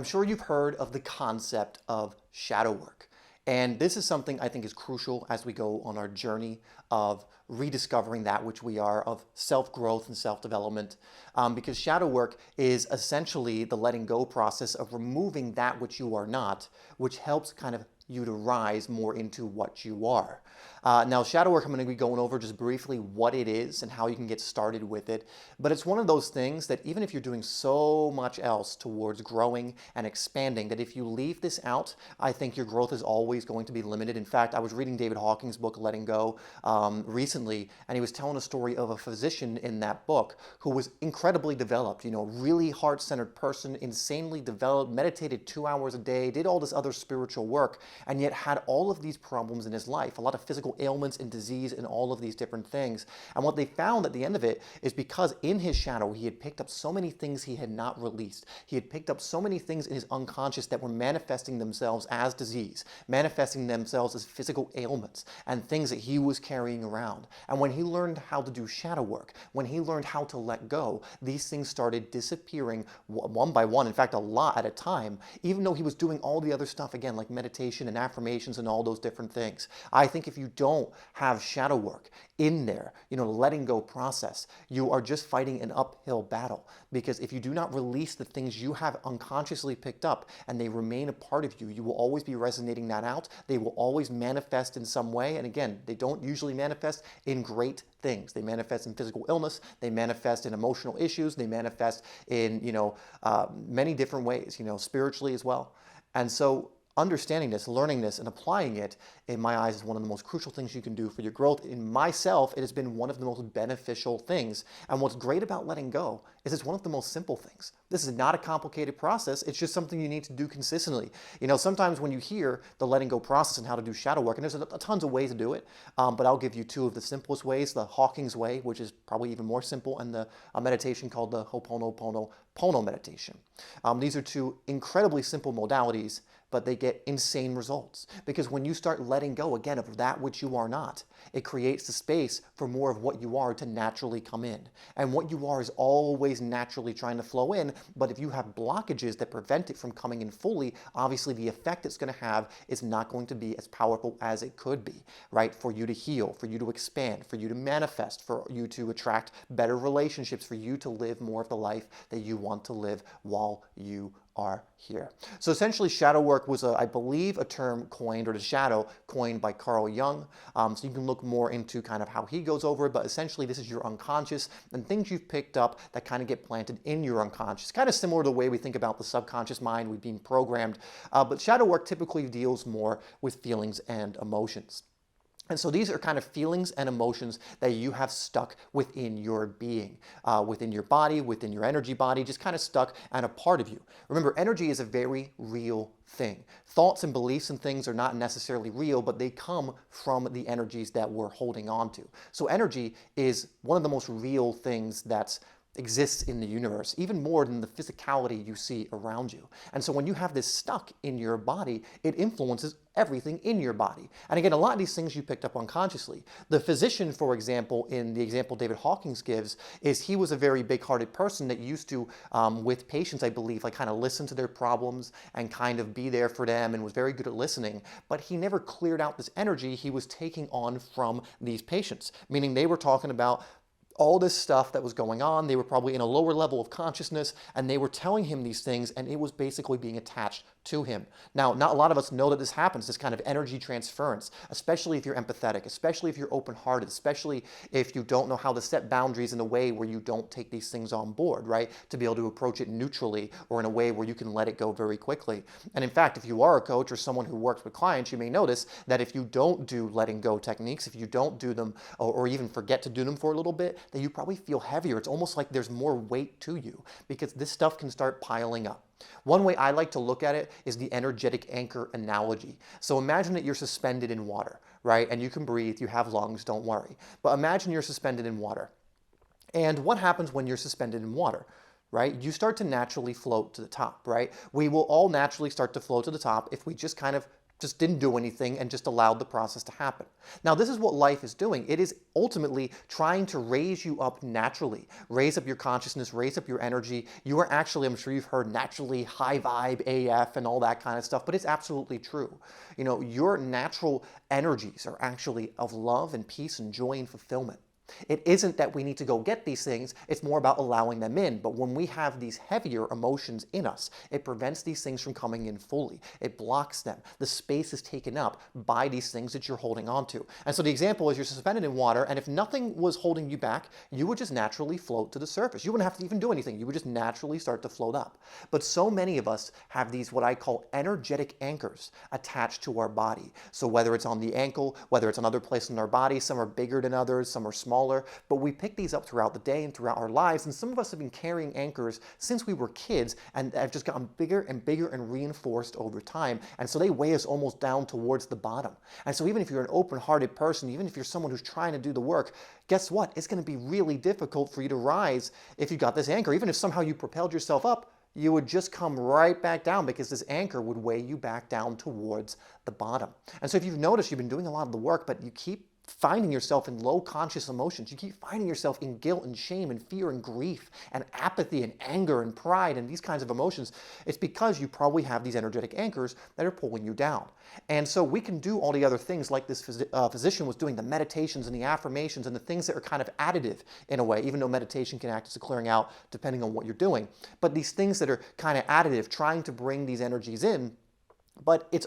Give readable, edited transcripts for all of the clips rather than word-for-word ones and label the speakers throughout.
Speaker 1: I'm sure you've heard of the concept of shadow work. And this is something I think is crucial as we go on our journey of rediscovering that which we are, of self-growth and self-development. Because shadow work is essentially the letting go process of removing that which you are not, which helps kind of you to rise more into what you are. Now, shadow work, I'm going to be going over just briefly what it is and how you can get started with it. But it's one of those things that even if you're doing so much else towards growing and expanding, that if you leave this out, I think your growth is always going to be limited. In fact, I was reading David Hawking's book, Letting Go, recently, and he was telling a story of a physician in that book who was incredibly developed, really heart-centered person, insanely developed, meditated 2 hours a day, did all this other spiritual work, and yet had all of these problems in his life, a lot of physical ailments and disease and all of these different things. And what they found at the end of it is because in his shadow, he had picked up so many things he had not released. He had picked up so many things in his unconscious that were manifesting themselves as disease, manifesting themselves as physical ailments and things that he was carrying around. And when he learned how to do shadow work, when he learned how to let go, these things started disappearing one by one, in fact, a lot at a time, even though he was doing all the other stuff, again, like meditation and affirmations and all those different things. I think if you don't have shadow work in there, letting go process, you are just fighting an uphill battle. Because if you do not release the things you have unconsciously picked up and they remain a part of you, you will always be resonating that out. They will always manifest in some way. And again, they don't usually manifest in great things. They manifest in physical illness. They manifest in emotional issues. They manifest in, many different ways, spiritually as well. And so understanding this, learning this, and applying it, in my eyes, is one of the most crucial things you can do for your growth. In myself, it has been one of the most beneficial things. And what's great about letting go is it's one of the most simple things. This is not a complicated process. It's just something you need to do consistently. Sometimes when you hear the letting go process and how to do shadow work, and there's tons of ways to do it, but I'll give you two of the simplest ways: the Hawking's way, which is probably even more simple, and a meditation called the Ho'oponopono meditation. These are two incredibly simple modalities, but they get insane results. Because when you start letting go, again, of that which you are not, it creates the space for more of what you are to naturally come in. And what you are is always naturally trying to flow in, but if you have blockages that prevent it from coming in fully, obviously the effect it's going to have is not going to be as powerful as it could be, right? For you to heal, for you to expand, for you to manifest, for you to attract better relationships, for you to live more of the life that you want to live while you are here. So essentially, shadow work was, I believe, a term coined, or the shadow coined by Carl Jung. So you can look more into kind of how he goes over it, but essentially this is your unconscious and things you've picked up that kind of get planted in your unconscious. Kind of similar to the way we think about the subconscious mind, we've been programmed. But shadow work typically deals more with feelings and emotions. And so these are kind of feelings and emotions that you have stuck within your being, within your body, within your energy body, just kind of stuck and a part of you. Remember, energy is a very real thing. Thoughts and beliefs and things are not necessarily real, but they come from the energies that we're holding on to. So energy is one of the most real things that exists in the universe, even more than the physicality you see around you. And so when you have this stuck in your body, it influences everything in your body. And again, a lot of these things you picked up unconsciously. The physician, for example, in the example David Hawking gives, is he was a very big-hearted person that used to, with patients, I believe, like kind of listen to their problems and kind of be there for them, and was very good at listening. But he never cleared out this energy he was taking on from these patients, meaning they were talking about all this stuff that was going on. They were probably in a lower level of consciousness, and they were telling him these things, and it was basically being attached to him. Now, not a lot of us know that this happens, this kind of energy transference, especially if you're empathetic, especially if you're open-hearted, especially if you don't know how to set boundaries in a way where you don't take these things on board, right? To be able to approach it neutrally, or in a way where you can let it go very quickly. And in fact, if you are a coach or someone who works with clients, you may notice that if you don't do letting go techniques, if you don't do them, or even forget to do them for a little bit, that you probably feel heavier. It's almost like there's more weight to you, because this stuff can start piling up. One way I like to look at it is the energetic anchor analogy. So imagine that you're suspended in water, right? And you can breathe, you have lungs, don't worry. But imagine you're suspended in water. And what happens when you're suspended in water? Right? You start to naturally float to the top, right? We will all naturally start to float to the top if we just kind of just didn't do anything and just allowed the process to happen. Now, this is what life is doing. It is ultimately trying to raise you up naturally, raise up your consciousness, raise up your energy. You are actually, I'm sure you've heard, naturally high vibe AF and all that kind of stuff, but it's absolutely true. You know, your natural energies are actually of love and peace and joy and fulfillment. It isn't that we need to go get these things, it's more about allowing them in. But when we have these heavier emotions in us, it prevents these things from coming in fully. It blocks them. The space is taken up by these things that you're holding on to. And so the example is you're suspended in water, and if nothing was holding you back, you would just naturally float to the surface. You wouldn't have to even do anything. You would just naturally start to float up. But so many of us have these, what I call energetic anchors attached to our body. So whether it's on the ankle, whether it's another place in our body, some are bigger than others, some are smaller, but we pick these up throughout the day and throughout our lives. And some of us have been carrying anchors since we were kids and have just gotten bigger and reinforced over time. And so they weigh us almost down towards the bottom. And so even if you're an open-hearted person, even if you're someone who's trying to do the work, guess what? It's going to be really difficult for you to rise if you got this anchor. Even if somehow you propelled yourself up, you would just come right back down because this anchor would weigh you back down towards the bottom. And so if you've noticed, you've been doing a lot of the work, but you keep finding yourself in low conscious emotions. You keep finding yourself in guilt and shame and fear and grief and apathy and anger and pride and these kinds of emotions. It's because you probably have these energetic anchors that are pulling you down. And so we can do all the other things like this physician was doing, the meditations and the affirmations and the things that are kind of additive in a way, even though meditation can act as a clearing out depending on what you're doing. But these things that are kind of additive, trying to bring these energies in, but it's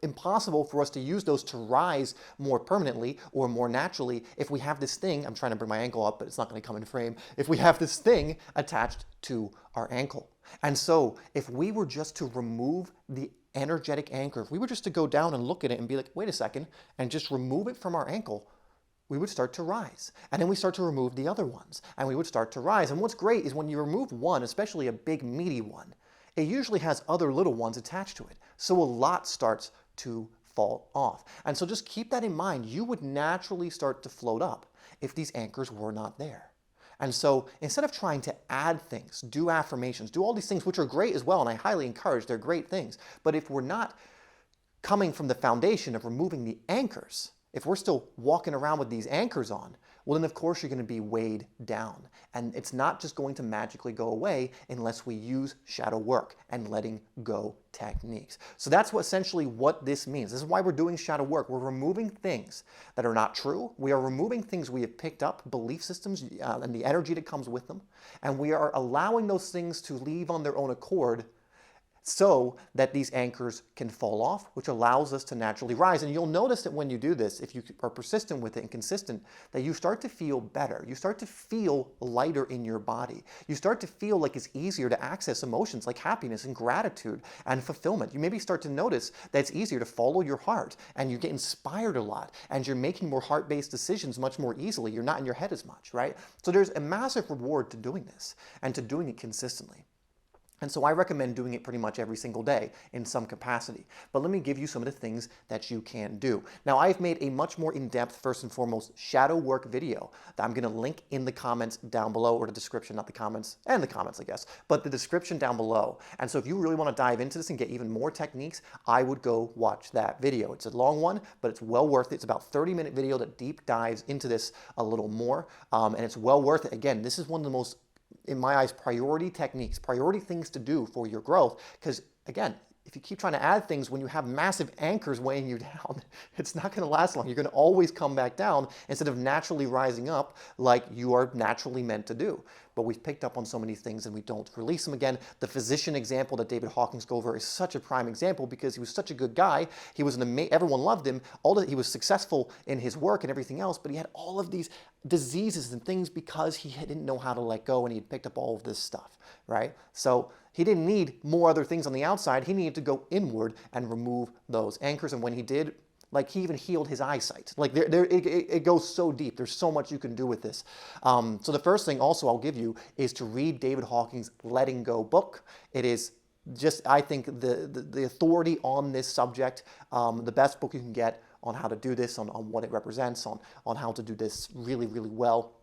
Speaker 1: impossible for us to use those to rise more permanently or more naturally if we have this thing, I'm trying to bring my ankle up, but it's not going to come in frame, if we have this thing attached to our ankle. And so if we were just to remove the energetic anchor, if we were just to go down and look at it and be like, wait a second, and just remove it from our ankle, we would start to rise. And then we start to remove the other ones, and we would start to rise. And what's great is when you remove one, especially a big meaty one, it usually has other little ones attached to it. So a lot starts to fall off. And so just keep that in mind. You would naturally start to float up if these anchors were not there. And so instead of trying to add things, do affirmations, do all these things, which are great as well, and I highly encourage, they're great things. But if we're not coming from the foundation of removing the anchors, if we're still walking around with these anchors on, well, then of course you're going to be weighed down. And it's not just going to magically go away unless we use shadow work and letting go techniques. So that's essentially what this means. This is why we're doing shadow work. We're removing things that are not true. We are removing things we have picked up, belief systems, and the energy that comes with them. And we are allowing those things to leave on their own accord so that these anchors can fall off, which allows us to naturally rise. And you'll notice that when you do this, if you are persistent with it and consistent, that you start to feel better. You start to feel lighter in your body. You start to feel like it's easier to access emotions like happiness and gratitude and fulfillment. You maybe start to notice that it's easier to follow your heart, and you get inspired a lot, and you're making more heart-based decisions much more easily. You're not in your head as much, right? So there's a massive reward to doing this and to doing it consistently. And so I recommend doing it pretty much every single day in some capacity. But let me give you some of the things that you can do. Now, I've made a much more in-depth, first and foremost, shadow work video that I'm going to link in the comments down below, or the description, not the comments, and the comments, I guess, but the description down below. And so if you really want to dive into this and get even more techniques, I would go watch that video. It's a long one, but it's well worth it. It's about a 30-minute video that deep dives into this a little more, and it's well worth it. Again, this is one of the most, in my eyes, priority techniques, priority things to do for your growth. Because again, if you keep trying to add things when you have massive anchors weighing you down, it's not going to last long. You're going to always come back down instead of naturally rising up like you are naturally meant to do. But we've picked up on so many things and we don't release them again. The physician example that David Hawkins go over is such a prime example because he was such a good guy. He was everyone loved him. He was successful in his work and everything else, but he had all of these diseases and things because he didn't know how to let go, and he had picked up all of this stuff, right? So he didn't need more other things on the outside. He needed to go inward and remove those anchors. And when he did, like, he even healed his eyesight. Like, it goes so deep. There's so much you can do with this. So the first thing also I'll give you is to read David Hawkins' Letting Go book. It is just, I think, the authority on this subject, the best book you can get on how to do this, on what it represents, on how to do this really, really well.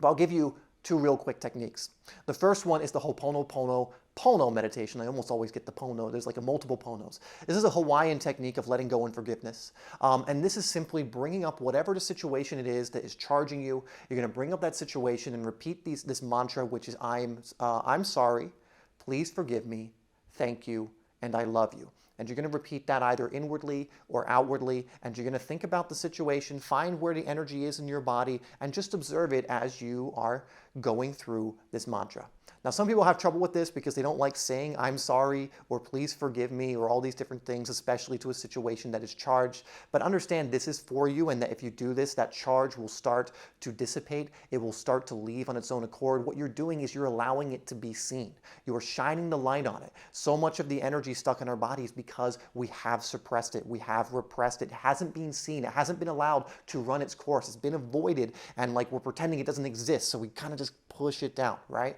Speaker 1: But I'll give you two real quick techniques. The first one is the Ho'oponopono Pono meditation. I almost always get the Pono. There's like a multiple Ponos. This is a Hawaiian technique of letting go and forgiveness. And this is simply bringing up whatever the situation it is that is charging you. You're going to bring up that situation and repeat this mantra, which is I'm sorry, please forgive me, thank you, and I love you. And you're going to repeat that either inwardly or outwardly, and you're going to think about the situation, find where the energy is in your body, and just observe it as you are going through this mantra. Now, some people have trouble with this because they don't like saying I'm sorry or please forgive me or all these different things, especially to a situation that is charged. But understand this is for you, and that if you do this, that charge will start to dissipate. It will start to leave on its own accord. What you're doing is you're allowing it to be seen. You are shining the light on it. So much of the energy stuck in our bodies because we have suppressed it. We have repressed it. It hasn't been seen. It hasn't been allowed to run its course. It's been avoided, and like we're pretending it doesn't exist. So we kind of just push it down, right?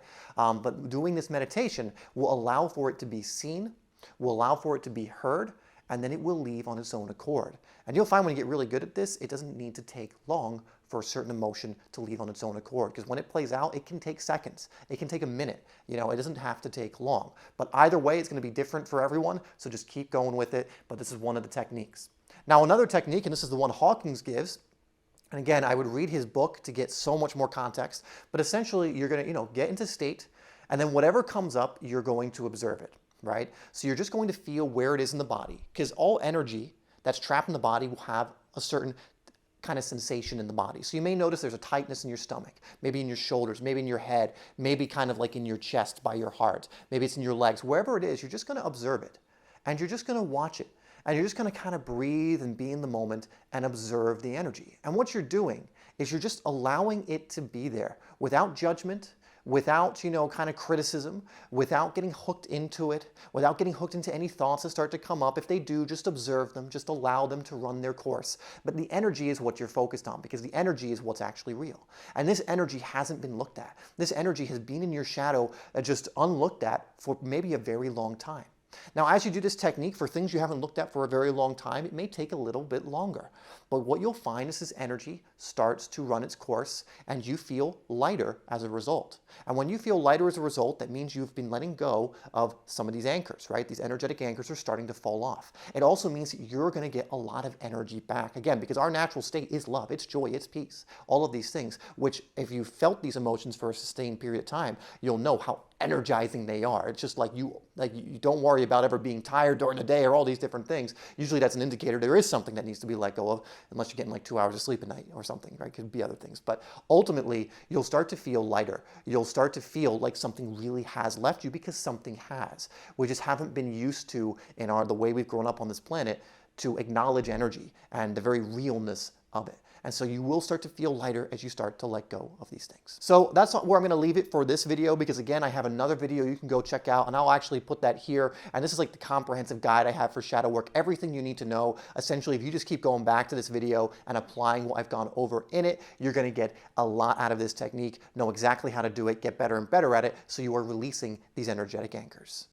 Speaker 1: But doing this meditation will allow for it to be seen, will allow for it to be heard, and then it will leave on its own accord. And you'll find when you get really good at this, it doesn't need to take long for a certain emotion to leave on its own accord. Because when it plays out, it can take seconds. It can take a minute. You know, it doesn't have to take long. But either way, it's going to be different for everyone, so just keep going with it. But this is one of the techniques. Now, another technique, and this is the one Hawkins gives, and again, I would read his book to get so much more context, but essentially you're going to, get into state, and then whatever comes up, you're going to observe it, right? So you're just going to feel where it is in the body, because all energy that's trapped in the body will have a certain kind of sensation in the body. So you may notice there's a tightness in your stomach, maybe in your shoulders, maybe in your head, maybe kind of like in your chest by your heart, maybe it's in your legs, wherever it is, you're just going to observe it, and you're just going to watch it. And you're just going to kind of breathe and be in the moment and observe the energy. And what you're doing is you're just allowing it to be there without judgment, without, kind of criticism, without getting hooked into it, without getting hooked into any thoughts that start to come up. If they do, just observe them, just allow them to run their course. But the energy is what you're focused on, because the energy is what's actually real. And this energy hasn't been looked at. This energy has been in your shadow, just unlooked at for maybe a very long time. Now, as you do this technique for things you haven't looked at for a very long time, it may take a little bit longer. But what you'll find is this energy starts to run its course, and you feel lighter as a result. And when you feel lighter as a result, that means you've been letting go of some of these anchors, right? These energetic anchors are starting to fall off. It also means that you're going to get a lot of energy back. Again, because our natural state is love, it's joy, it's peace. All of these things, which if you felt these emotions for a sustained period of time, you'll know how energizing they are. It's just like you don't worry about ever being tired during the day or all these different things. Usually that's an indicator there is something that needs to be let go of, unless you're getting like 2 hours of sleep a night or something, right? Could be other things. But ultimately, you'll start to feel lighter. You'll start to feel like something really has left you, because something has. We just haven't been used to, in the way we've grown up on this planet, to acknowledge energy and the very realness of it. And so you will start to feel lighter as you start to let go of these things. So that's where I'm going to leave it for this video, because again, I have another video you can go check out, and I'll actually put that here. And this is like the comprehensive guide I have for shadow work, everything you need to know. Essentially, if you just keep going back to this video and applying what I've gone over in it, you're going to get a lot out of this technique, know exactly how to do it, get better and better at it, so you are releasing these energetic anchors.